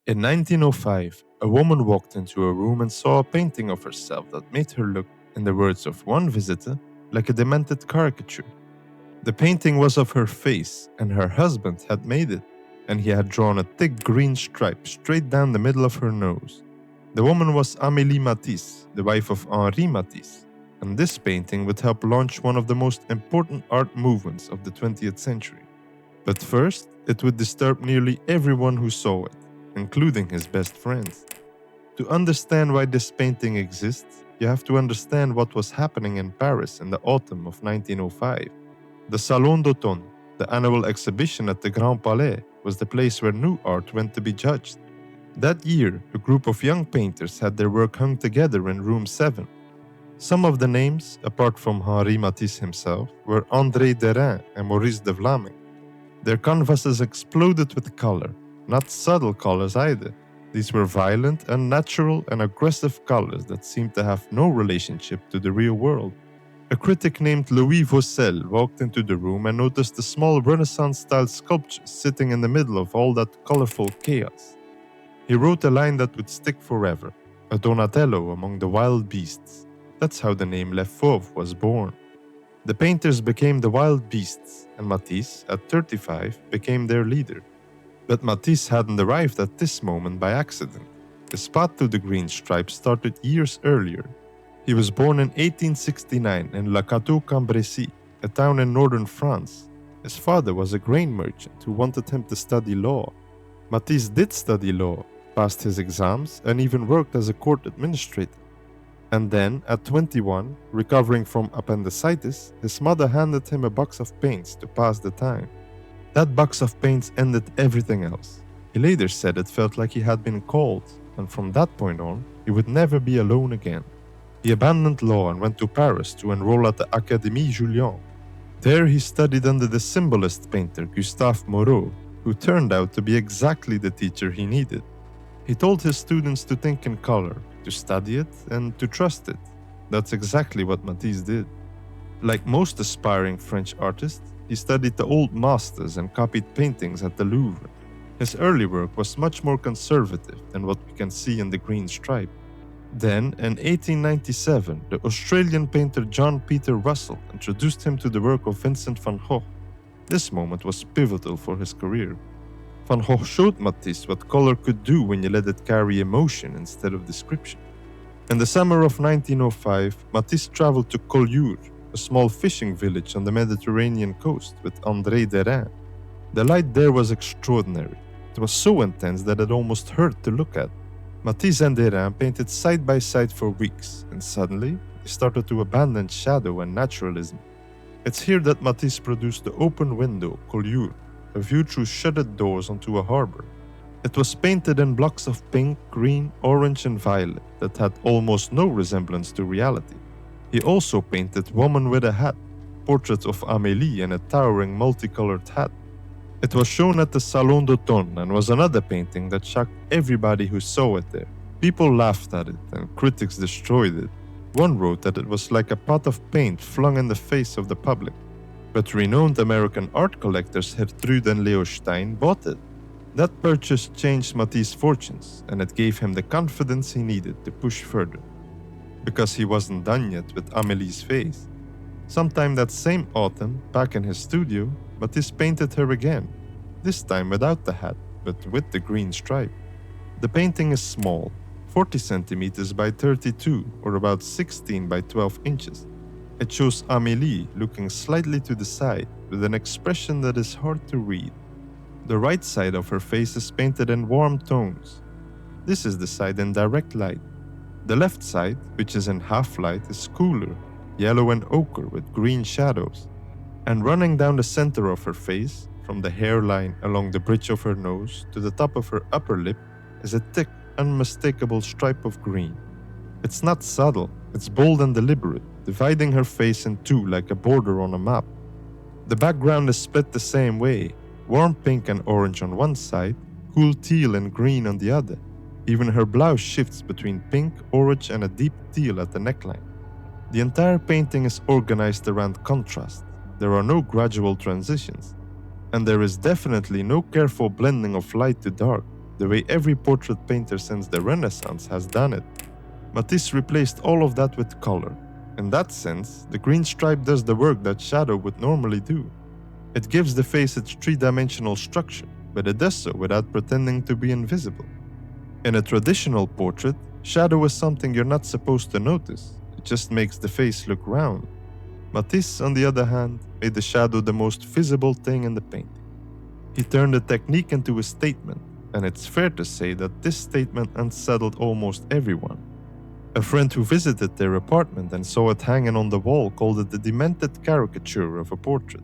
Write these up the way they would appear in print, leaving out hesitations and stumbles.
In 1905, a woman walked into a room and saw a painting of herself that made her look, in the words of one visitor, like a demented caricature. The painting was of her face, and her husband had made it, and he had drawn a thick green stripe straight down the middle of her nose. The woman was Amélie Matisse, the wife of Henri Matisse, and this painting would help launch one of the most important art movements of the 20th century. But first, it would disturb nearly everyone who saw it, including his best friends. To understand why this painting exists, you have to understand what was happening in Paris in the autumn of 1905. The Salon d'Automne, the annual exhibition at the Grand Palais, was the place where new art went to be judged. That year, a group of young painters had their work hung together in room 7. Some of the names, apart from Henri Matisse himself, were André Derain and Maurice de Vlaming. Their canvases exploded with color, not subtle colors either. These were violent, unnatural, and aggressive colors that seemed to have no relationship to the real world. A critic named Louis Vaucel walked into the room and noticed a small Renaissance-style sculpture sitting in the middle of all that colorful chaos. He wrote a line that would stick forever, a Donatello among the wild beasts. That's how the name Les Fauves was born. The painters became the wild beasts, and Matisse, at 35, became their leader. But Matisse hadn't arrived at this moment by accident. His path to the green stripe started years earlier. He was born in 1869 in La Cateau-Cambrésis, a town in northern France. His father was a grain merchant who wanted him to study law. Matisse did study law, passed his exams, and even worked as a court administrator. And then, at 21, recovering from appendicitis, his mother handed him a box of paints to pass the time. That box of paints ended everything else. He later said it felt like he had been called, and from that point on, he would never be alone again. He abandoned law and went to Paris to enroll at the Académie Julian. There he studied under the symbolist painter Gustave Moreau, who turned out to be exactly the teacher he needed. He told his students to think in color, to study it, and to trust it. That's exactly what Matisse did. Like most aspiring French artists, he studied the old masters and copied paintings at the Louvre. His early work was much more conservative than what we can see in the green stripe. Then, in 1897, the Australian painter John Peter Russell introduced him to the work of Vincent van Gogh. This moment was pivotal for his career. Van Gogh showed Matisse what color could do when you let it carry emotion instead of description. In the summer of 1905, Matisse traveled to Collioure, a small fishing village on the Mediterranean coast, with André Derain. The light there was extraordinary. It was so intense that it almost hurt to look at. Matisse and Derain painted side by side for weeks, and suddenly, they started to abandon shadow and naturalism. It's here that Matisse produced the open window, Collioure, a view through shuttered doors onto a harbor. It was painted in blocks of pink, green, orange, and violet that had almost no resemblance to reality. He also painted Woman with a Hat, portrait of Amélie in a towering multicolored hat. It was shown at the Salon d'Automne and was another painting that shocked everybody who saw it there. People laughed at it and critics destroyed it. One wrote that it was like a pot of paint flung in the face of the public. But renowned American art collectors Gertrude and Leo Stein bought it. That purchase changed Matisse's fortunes, and it gave him the confidence he needed to push further. Because he wasn't done yet with Amélie's face. Sometime that same autumn, back in his studio, Matisse painted her again, this time without the hat, but with the green stripe. The painting is small, 40 centimeters by 32, or about 16 by 12 inches. It shows Amélie looking slightly to the side, with an expression that is hard to read. The right side of her face is painted in warm tones. This is the side in direct light. The left side, which is in half light, is cooler, yellow and ochre with green shadows. And running down the center of her face, from the hairline along the bridge of her nose to the top of her upper lip, is a thick, unmistakable stripe of green. It's not subtle, it's bold and deliberate, dividing her face in two like a border on a map. The background is split the same way, warm pink and orange on one side, cool teal and green on the other. Even her blouse shifts between pink, orange, and a deep teal at the neckline. The entire painting is organized around contrast. There are no gradual transitions. And there is definitely no careful blending of light to dark. the way every portrait painter since the Renaissance has done it. Matisse replaced all of that with color. In that sense, the green stripe does the work that shadow would normally do. It gives the face its three-dimensional structure, but it does so without pretending to be invisible. In a traditional portrait, shadow is something you're not supposed to notice. It just makes the face look round. Matisse, on the other hand, made the shadow the most visible thing in the painting. He turned the technique into a statement, and it's fair to say that this statement unsettled almost everyone. A friend who visited their apartment and saw it hanging on the wall called it the demented caricature of a portrait.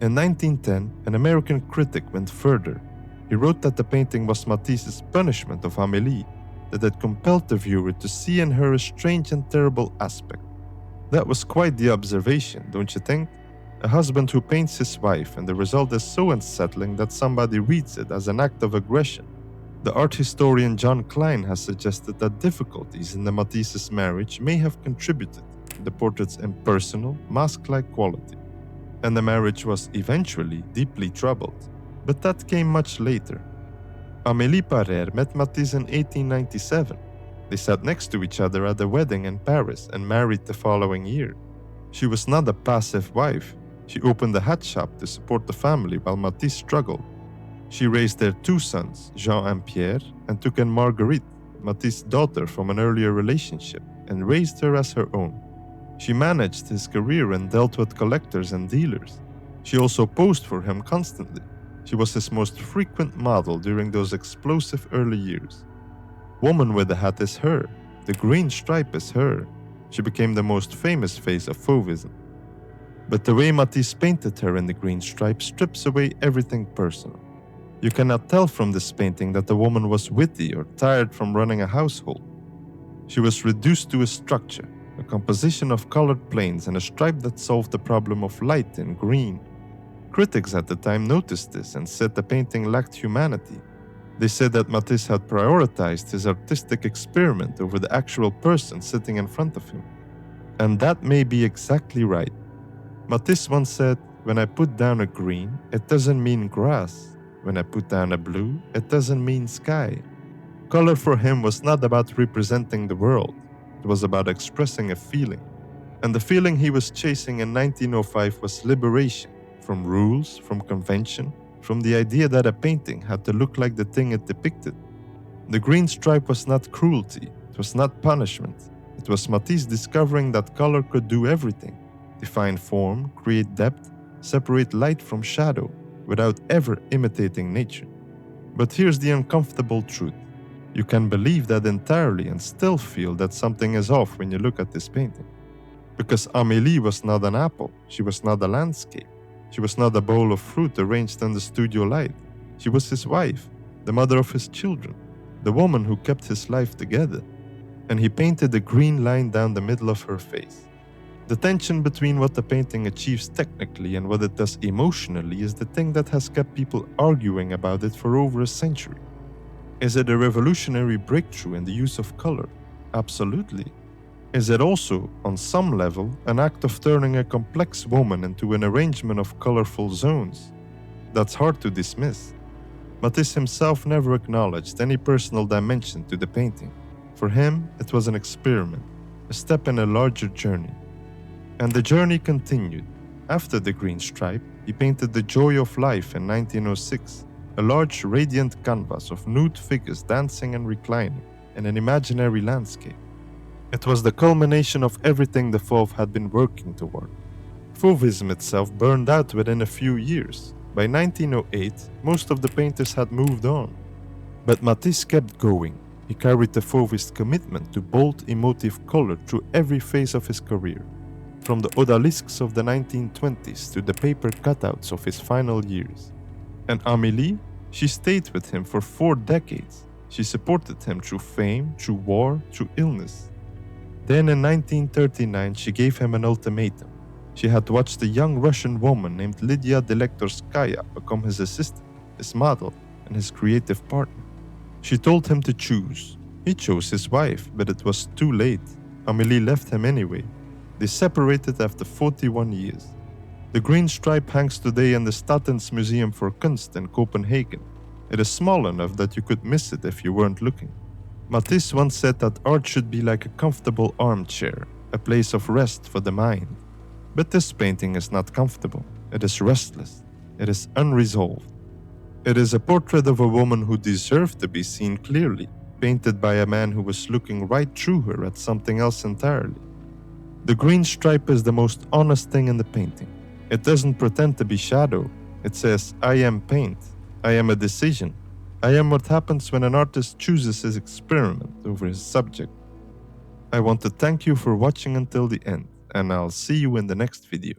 In 1910, an American critic went further. He wrote that the painting was Matisse's punishment of Amélie, that had compelled the viewer to see in her a strange and terrible aspect. That was quite the observation, don't you think? A husband who paints his wife, and the result is so unsettling that somebody reads it as an act of aggression. The art historian John Klein has suggested that difficulties in the Matisse's marriage may have contributed to the portrait's impersonal, mask-like quality, and the marriage was eventually deeply troubled. But that came much later. Amélie Parère met Matisse in 1897. They sat next to each other at a wedding in Paris and married the following year. She was not a passive wife. She opened a hat shop to support the family while Matisse struggled. She raised their two sons, Jean and Pierre, and took in Marguerite, Matisse's daughter from an earlier relationship, and raised her as her own. She managed his career and dealt with collectors and dealers. She also posed for him constantly. She was his most frequent model during those explosive early years. Woman with the hat is her. The green stripe is her. She became the most famous face of Fauvism. But the way Matisse painted her in the green stripe strips away everything personal. You cannot tell from this painting that the woman was witty or tired from running a household. She was reduced to a structure, a composition of colored planes and a stripe that solved the problem of light in green. Critics at the time noticed this and said the painting lacked humanity. They said that Matisse had prioritized his artistic experiment over the actual person sitting in front of him. And that may be exactly right. Matisse once said, "When I put down a green, it doesn't mean grass. When I put down a blue, it doesn't mean sky." Color for him was not about representing the world. It was about expressing a feeling. And the feeling he was chasing in 1905 was liberation from rules, from convention, from the idea that a painting had to look like the thing it depicted. The green stripe was not cruelty. It was not punishment. It was Matisse discovering that color could do everything: define form, create depth, separate light from shadow, without ever imitating nature. But here's the uncomfortable truth. You can believe that entirely and still feel that something is off when you look at this painting. Because Amélie was not an apple, she was not a landscape, she was not a bowl of fruit arranged under studio light. She was his wife, the mother of his children, the woman who kept his life together. And he painted a green line down the middle of her face. The tension between what the painting achieves technically and what it does emotionally is the thing that has kept people arguing about it for over a century. Is it a revolutionary breakthrough in the use of color? Absolutely. Is it also, on some level, an act of turning a complex woman into an arrangement of colorful zones? That's hard to dismiss. Matisse himself never acknowledged any personal dimension to the painting. For him, it was an experiment, a step in a larger journey. And the journey continued. After the green stripe, he painted The Joy of Life in 1906, a large radiant canvas of nude figures dancing and reclining in an imaginary landscape. It was the culmination of everything the Fauve had been working toward. Fauvism itself burned out within a few years. By 1908, most of the painters had moved on. But Matisse kept going. He carried the Fauvist commitment to bold, emotive color through every phase of his career. From the odalisques of the 1920s to the paper cutouts of his final years. And Amélie, she stayed with him for 4 decades. She supported him through fame, through war, through illness. Then in 1939, she gave him an ultimatum. She had watched a young Russian woman named Lydia Delektorskaya become his assistant, his model, and his creative partner. She told him to choose. He chose his wife, but it was too late. Amélie left him anyway. They separated after 41 years. The green stripe hangs today in the Statens Museum for Kunst in Copenhagen. It is small enough that you could miss it if you weren't looking. Matisse once said that art should be like a comfortable armchair, a place of rest for the mind. But this painting is not comfortable. It is restless. It is unresolved. It is a portrait of a woman who deserved to be seen clearly, painted by a man who was looking right through her at something else entirely. The green stripe is the most honest thing in the painting. It doesn't pretend to be shadow. It says, I am paint. I am a decision. I am what happens when an artist chooses his experiment over his subject. I want to thank you for watching until the end, and I'll see you in the next video.